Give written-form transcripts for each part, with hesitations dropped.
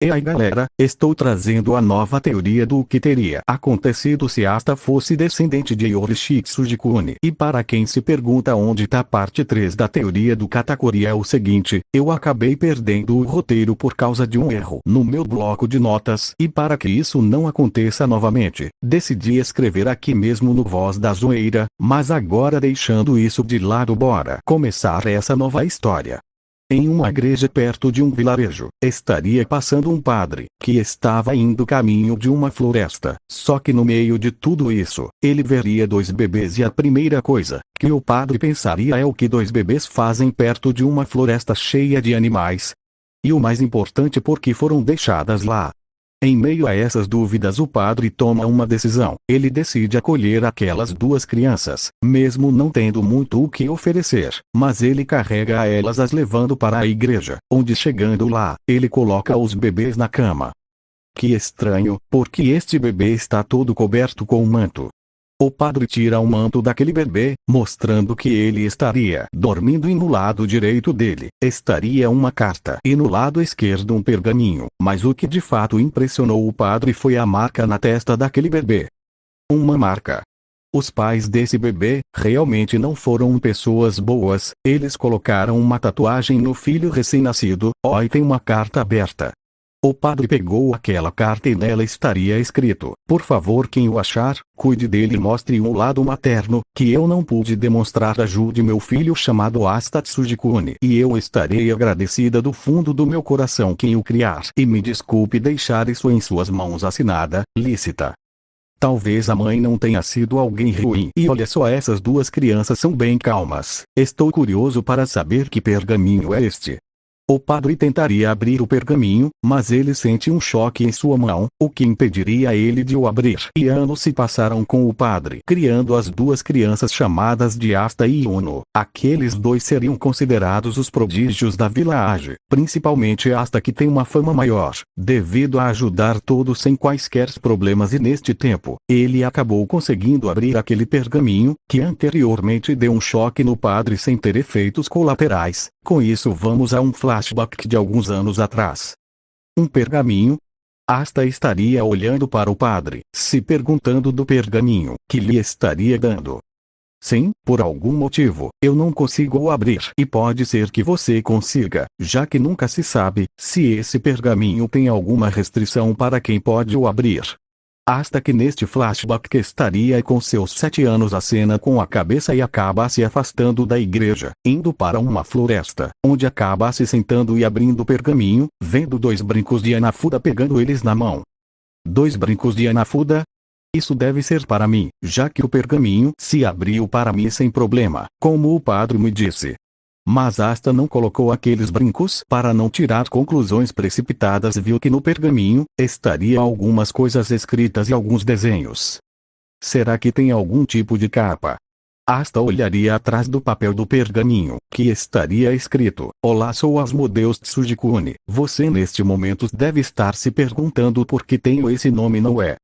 E aí galera, estou trazendo a nova teoria do que teria acontecido se Asta fosse descendente de Orochi Tsujikune. E para quem se pergunta onde tá a parte 3 da teoria do Katakuri é o seguinte, eu acabei perdendo o roteiro por causa de um erro no meu bloco de notas e para que isso não aconteça novamente, decidi escrever aqui mesmo no Voz da Zoeira, mas agora deixando isso de lado bora começar essa nova história. Em uma igreja perto de um vilarejo, estaria passando um padre, que estava indo caminho de uma floresta. Só que no meio de tudo isso, ele veria dois bebês e a primeira coisa que o padre pensaria é o que dois bebês fazem perto de uma floresta cheia de animais. E o mais importante, por que foram deixadas lá. Em meio a essas dúvidas o padre toma uma decisão. Ele decide acolher aquelas duas crianças, mesmo não tendo muito o que oferecer, mas ele carrega a elas as levando para a igreja, onde chegando lá, ele coloca os bebês na cama. Que estranho, porque este bebê está todo coberto com um manto. O padre tira o manto daquele bebê, mostrando que ele estaria dormindo e no lado direito dele estaria uma carta e no lado esquerdo um pergaminho. Mas o que de fato impressionou o padre foi a marca na testa daquele bebê. Uma marca. Os pais desse bebê realmente não foram pessoas boas, eles colocaram uma tatuagem no filho recém-nascido, e tem uma carta aberta. O padre pegou aquela carta e nela estaria escrito: por favor, quem o achar, cuide dele e mostre um lado materno, que eu não pude demonstrar, ajude meu filho chamado Asta Tsujikune e eu estarei agradecida do fundo do meu coração quem o criar. E me desculpe deixar isso em suas mãos, assinada, Lícita. Talvez a mãe não tenha sido alguém ruim. E olha só, essas duas crianças são bem calmas. Estou curioso para saber que pergaminho é este. O padre tentaria abrir o pergaminho, mas ele sente um choque em sua mão, o que impediria ele de o abrir. E anos se passaram com o padre, criando as duas crianças chamadas de Asta e Yuno. Aqueles dois seriam considerados os prodígios da village, principalmente Asta, que tem uma fama maior, devido a ajudar todos sem quaisquer problemas, e neste tempo, ele acabou conseguindo abrir aquele pergaminho, que anteriormente deu um choque no padre sem ter efeitos colaterais. Com isso vamos a um flashback de alguns anos atrás. Um pergaminho? Asta estaria olhando para o padre, se perguntando do pergaminho que lhe estaria dando. Sim, por algum motivo, eu não consigo o abrir. E pode ser que você consiga, já que nunca se sabe se esse pergaminho tem alguma restrição para quem pode o abrir. Asta, que neste flashback estaria com seus 7 anos, acena com a cabeça e acaba se afastando da igreja, indo para uma floresta, onde acaba se sentando e abrindo o pergaminho, vendo dois brincos de Anafuda pegando eles na mão. Dois brincos de Anafuda? Isso deve ser para mim, já que o pergaminho se abriu para mim sem problema, como o padre me disse. Mas Asta não colocou aqueles brincos para não tirar conclusões precipitadas, viu que no pergaminho estaria algumas coisas escritas e alguns desenhos. Será que tem algum tipo de capa? Asta olharia atrás do papel do pergaminho, que estaria escrito: olá, sou Asmodeus Tsujikune. Você neste momento deve estar se perguntando por que tenho esse nome, não é?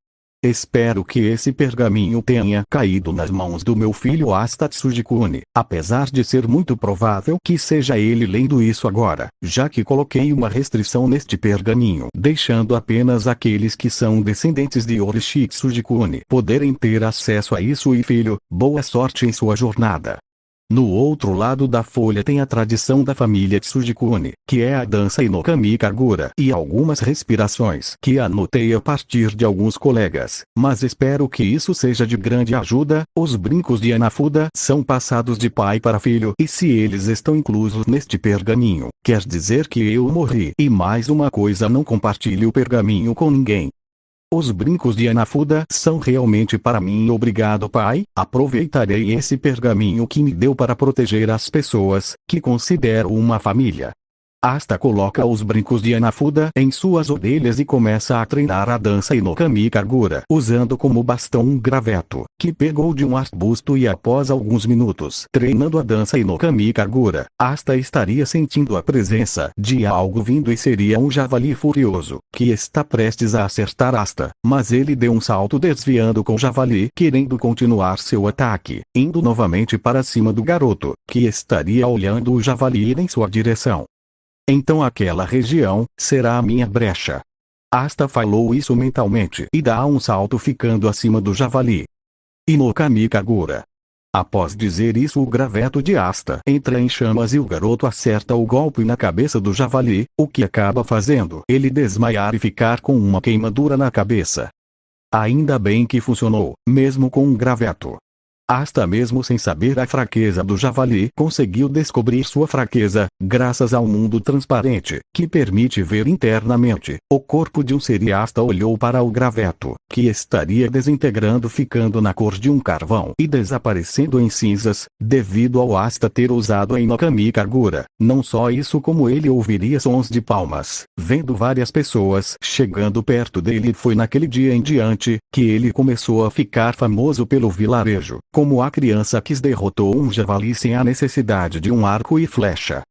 Espero que esse pergaminho tenha caído nas mãos do meu filho Asta Tsujikune, apesar de ser muito provável que seja ele lendo isso agora, já que coloquei uma restrição neste pergaminho, deixando apenas aqueles que são descendentes de Orochi Tsujikune poderem ter acesso a isso. E filho, boa sorte em sua jornada. No outro lado da folha tem a tradição da família Tsujikune, que é a dança Inokami Kagura, e algumas respirações que anotei a partir de alguns colegas, mas espero que isso seja de grande ajuda. Os brincos de Anafuda são passados de pai para filho, e se eles estão inclusos neste pergaminho, quer dizer que eu morri. E mais uma coisa, não compartilhe o pergaminho com ninguém. Os brincos de Anafuda são realmente para mim. Obrigado, pai. Aproveitarei esse pergaminho que me deu para proteger as pessoas que considero uma família. Asta coloca os brincos de Anafuda em suas orelhas e começa a treinar a dança Inokami Kagura, usando como bastão um graveto que pegou de um arbusto. E após alguns minutos treinando a dança Inokami Kagura, Asta estaria sentindo a presença de algo vindo, e seria um javali furioso que está prestes a acertar Asta, mas ele deu um salto desviando com o javali, querendo continuar seu ataque, indo novamente para cima do garoto, que estaria olhando o javali ir em sua direção. Então aquela região será a minha brecha. Asta falou isso mentalmente e dá um salto ficando acima do javali. E no Kami Kagura. Após dizer isso, o graveto de Asta entra em chamas e o garoto acerta o golpe na cabeça do javali, o que acaba fazendo ele desmaiar e ficar com uma queimadura na cabeça. Ainda bem que funcionou, mesmo com um graveto. Asta, mesmo sem saber a fraqueza do javali, conseguiu descobrir sua fraqueza, graças ao mundo transparente, que permite ver internamente o corpo de um ser. E Asta olhou para o graveto, que estaria desintegrando, ficando na cor de um carvão e desaparecendo em cinzas, devido ao Asta ter usado a Inokami Kagura. Não só isso, como ele ouviria sons de palmas, vendo várias pessoas chegando perto dele. Foi naquele dia em diante que ele começou a ficar famoso pelo vilarejo, como a criança que derrotou um javali sem a necessidade de um arco e flecha.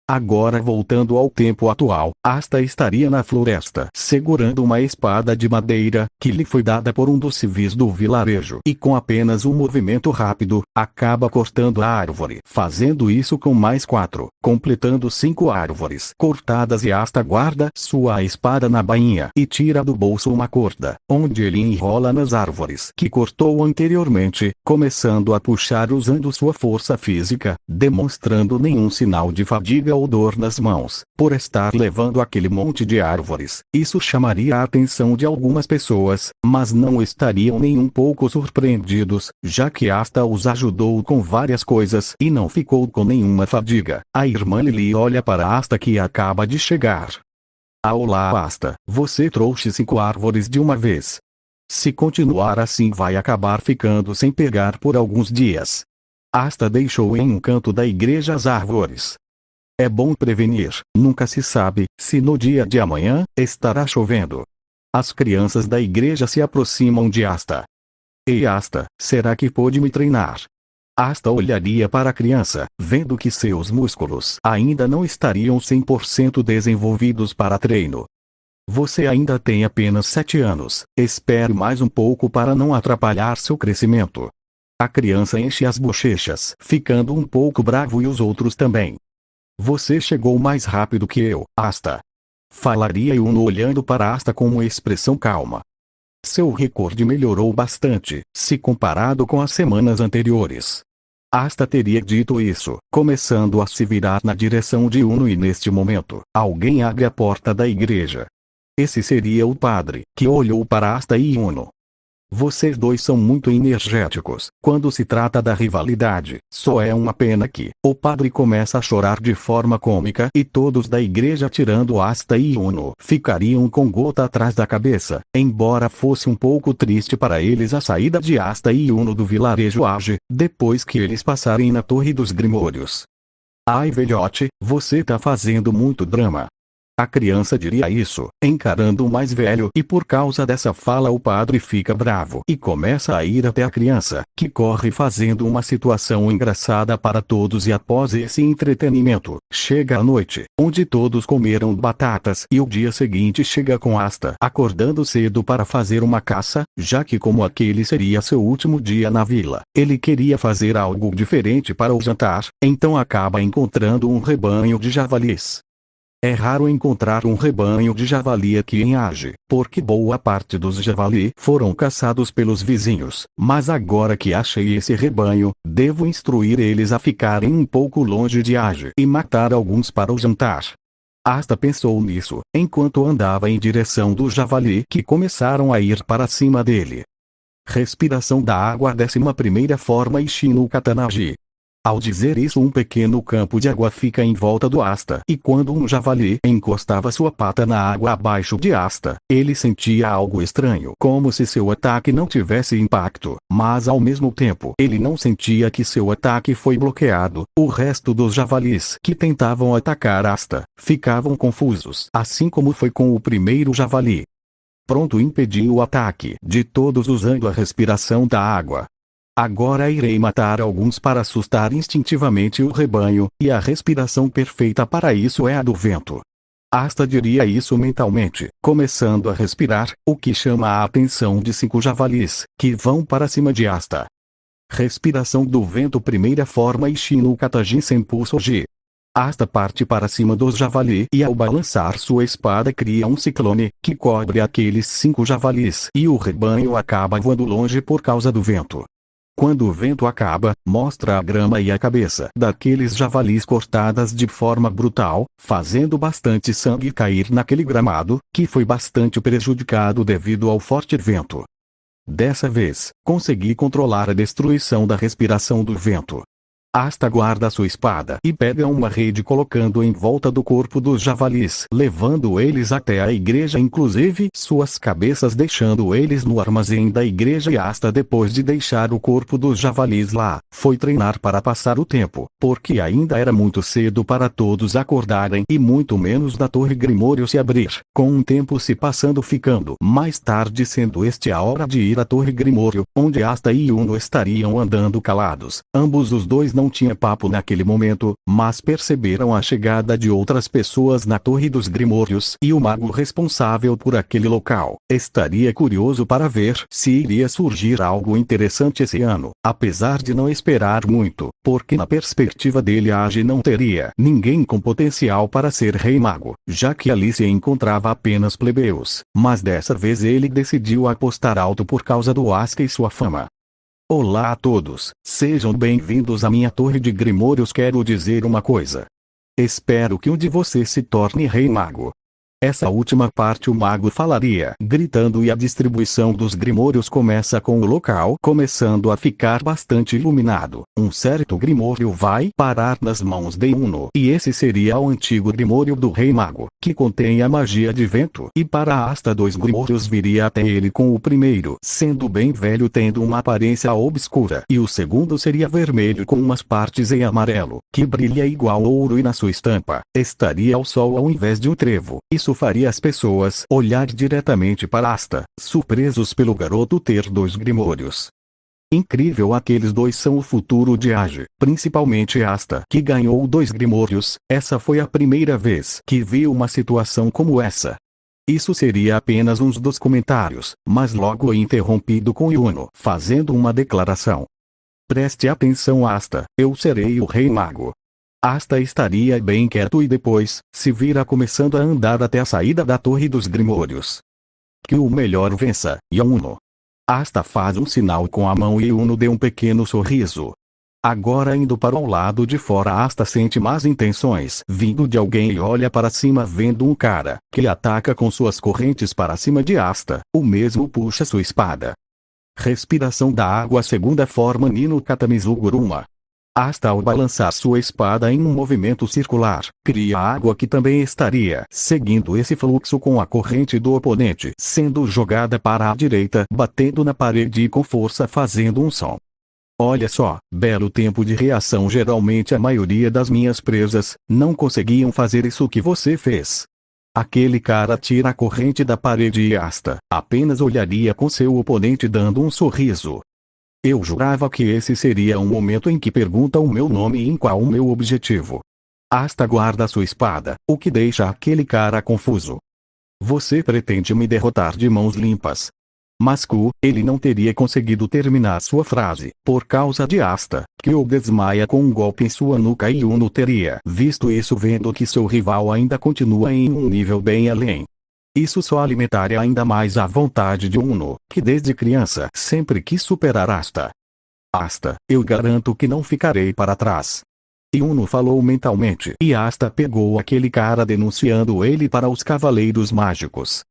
Agora, voltando ao tempo atual, Asta estaria na floresta segurando uma espada de madeira, que lhe foi dada por um dos civis do vilarejo, e com apenas um movimento rápido, acaba cortando a árvore, fazendo isso com mais 4, completando 5 árvores cortadas. E Asta guarda sua espada na bainha e tira do bolso uma corda, onde ele enrola nas árvores que cortou anteriormente, começando a puxar usando sua força física, demonstrando nenhum sinal de fadiga ou dor nas mãos, por estar levando aquele monte de árvores. Isso chamaria a atenção de algumas pessoas, mas não estariam nem um pouco surpreendidos, já que Asta os ajudou com várias coisas e não ficou com nenhuma fadiga. A irmã Lily olha para Asta, que acaba de chegar. Olá Asta, você trouxe 5 árvores de uma vez. Se continuar assim vai acabar ficando sem pegar por alguns dias. Asta deixou em um canto da igreja as árvores. É bom prevenir, nunca se sabe se no dia de amanhã estará chovendo. As crianças da igreja se aproximam de Asta. Ei Asta, será que pode me treinar? Asta olharia para a criança, vendo que seus músculos ainda não estariam 100% desenvolvidos para treino. Você ainda tem apenas 7 anos, espere mais um pouco para não atrapalhar seu crescimento. A criança enche as bochechas, ficando um pouco bravo, e os outros também. Você chegou mais rápido que eu, Asta. Falaria Yuno olhando para Asta com uma expressão calma. Seu recorde melhorou bastante, se comparado com as semanas anteriores. Asta teria dito isso, começando a se virar na direção de Yuno, e neste momento, alguém abre a porta da igreja. Esse seria o padre, que olhou para Asta e Yuno. Vocês dois são muito energéticos. Quando se trata da rivalidade, só é uma pena que o padre começa a chorar de forma cômica, e todos da igreja, tirando Asta e Yuno, ficariam com gota atrás da cabeça, embora fosse um pouco triste para eles a saída de Asta e Yuno do vilarejo Age, depois que eles passarem na Torre dos Grimórios. Ai velhote, você tá fazendo muito drama. A criança diria isso, encarando o mais velho, e por causa dessa fala o padre fica bravo e começa a ir até a criança, que corre fazendo uma situação engraçada para todos. E após esse entretenimento, chega a noite, onde todos comeram batatas, e o dia seguinte chega com Asta acordando cedo para fazer uma caça, já que como aquele seria seu último dia na vila, ele queria fazer algo diferente para o jantar, então acaba encontrando um rebanho de javalis. É raro encontrar um rebanho de javali aqui em Age, porque boa parte dos javali foram caçados pelos vizinhos, mas agora que achei esse rebanho, devo instruir eles a ficarem um pouco longe de Age e matar alguns para o jantar. Asta pensou nisso, enquanto andava em direção do javali, que começaram a ir para cima dele. Respiração da água, 11ª forma Ishi no Katanaji. Ao dizer isso, um pequeno campo de água fica em volta do Asta, e quando um javali encostava sua pata na água abaixo de Asta, ele sentia algo estranho, como se seu ataque não tivesse impacto, mas ao mesmo tempo ele não sentia que seu ataque foi bloqueado. O resto dos javalis que tentavam atacar Asta ficavam confusos, assim como foi com o primeiro javali. Pronto, impediu o ataque de todos usando a respiração da água. Agora irei matar alguns para assustar instintivamente o rebanho, e a respiração perfeita para isso é a do vento. Asta diria isso mentalmente, começando a respirar, o que chama a atenção de 5 javalis, que vão para cima de Asta. Respiração do vento, 1ª forma Ishi no Katajin Senpu Soji. Asta parte para cima dos javali e ao balançar sua espada cria um ciclone, que cobre aqueles 5 javalis e o rebanho acaba voando longe por causa do vento. Quando o vento acaba, mostra a grama e a cabeça daqueles javalis cortadas de forma brutal, fazendo bastante sangue cair naquele gramado, que foi bastante prejudicado devido ao forte vento. Dessa vez, consegui controlar a destruição da respiração do vento. Asta guarda sua espada e pega uma rede colocando em volta do corpo dos javalis, levando eles até a igreja, inclusive suas cabeças, deixando eles no armazém da igreja. E Asta, depois de deixar o corpo dos javalis lá, foi treinar para passar o tempo, porque ainda era muito cedo para todos acordarem e muito menos da Torre Grimório se abrir, com um tempo se passando, ficando mais tarde, sendo este a hora de ir à Torre Grimório, onde Asta e Yuno estariam andando calados. Ambos os dois não tinha papo naquele momento, mas perceberam a chegada de outras pessoas na Torre dos Grimórios e o mago responsável por aquele local estaria curioso para ver se iria surgir algo interessante esse ano, apesar de não esperar muito, porque na perspectiva dele Age não teria ninguém com potencial para ser rei mago, já que ali se encontrava apenas plebeus, mas dessa vez ele decidiu apostar alto por causa do Asta e sua fama. Olá a todos, sejam bem-vindos à minha Torre de Grimórios. Quero dizer uma coisa. Espero que um de vocês se torne rei mago. Essa última parte o mago falaria gritando, e a distribuição dos grimórios começa com o local começando a ficar bastante iluminado. Um certo grimório vai parar nas mãos de Yuno, e esse seria o antigo grimório do rei mago, que contém a magia de vento, e para a Asta 2 grimórios viria até ele, com o primeiro sendo bem velho, tendo uma aparência obscura, e o segundo seria vermelho com umas partes em amarelo, que brilha igual ouro, e na sua estampa estaria o sol ao invés de um trevo. Isso faria as pessoas olhar diretamente para Asta, surpresos pelo garoto ter 2 grimórios. Incrível, aqueles 2 são o futuro de Age, principalmente Asta, que ganhou 2 grimórios. Essa foi a primeira vez que vi uma situação como essa. Isso seria apenas um dos comentários, mas logo é interrompido com Yuno fazendo uma declaração. Preste atenção, Asta, eu serei o rei mago. Asta estaria bem quieto e depois se vira começando a andar até a saída da Torre dos Grimórios. Que o melhor vença, Yuno. Asta faz um sinal com a mão e Yuno deu um pequeno sorriso. Agora, indo para o lado de fora, Asta sente más intenções vindo de alguém e olha para cima, vendo um cara que ataca com suas correntes para cima de Asta. O mesmo puxa sua espada. Respiração da água, segunda forma Nino Katamizuguruma. Asta, ao balançar sua espada em um movimento circular, cria água que também estaria seguindo esse fluxo com a corrente do oponente, sendo jogada para a direita, batendo na parede e com força fazendo um som. Olha só, belo tempo de reação. Geralmente a maioria das minhas presas não conseguiam fazer isso que você fez. Aquele cara tira a corrente da parede e Asta apenas olharia com seu oponente dando um sorriso. Eu jurava que esse seria um momento em que pergunta o meu nome e em qual o meu objetivo. Asta guarda sua espada, o que deixa aquele cara confuso. Você pretende me derrotar de mãos limpas? Mas ele não teria conseguido terminar sua frase, por causa de Asta, que o desmaia com um golpe em sua nuca, e Yuno teria visto isso, vendo que seu rival ainda continua em um nível bem além. Isso só alimentaria ainda mais a vontade de Yuno, que desde criança sempre quis superar Asta. Asta, eu garanto que não ficarei para trás. Yuno falou mentalmente, e Asta pegou aquele cara denunciando ele para os Cavaleiros Mágicos.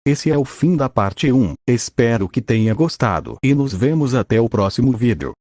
Esse é o fim da parte 1, espero que tenha gostado e nos vemos até o próximo vídeo.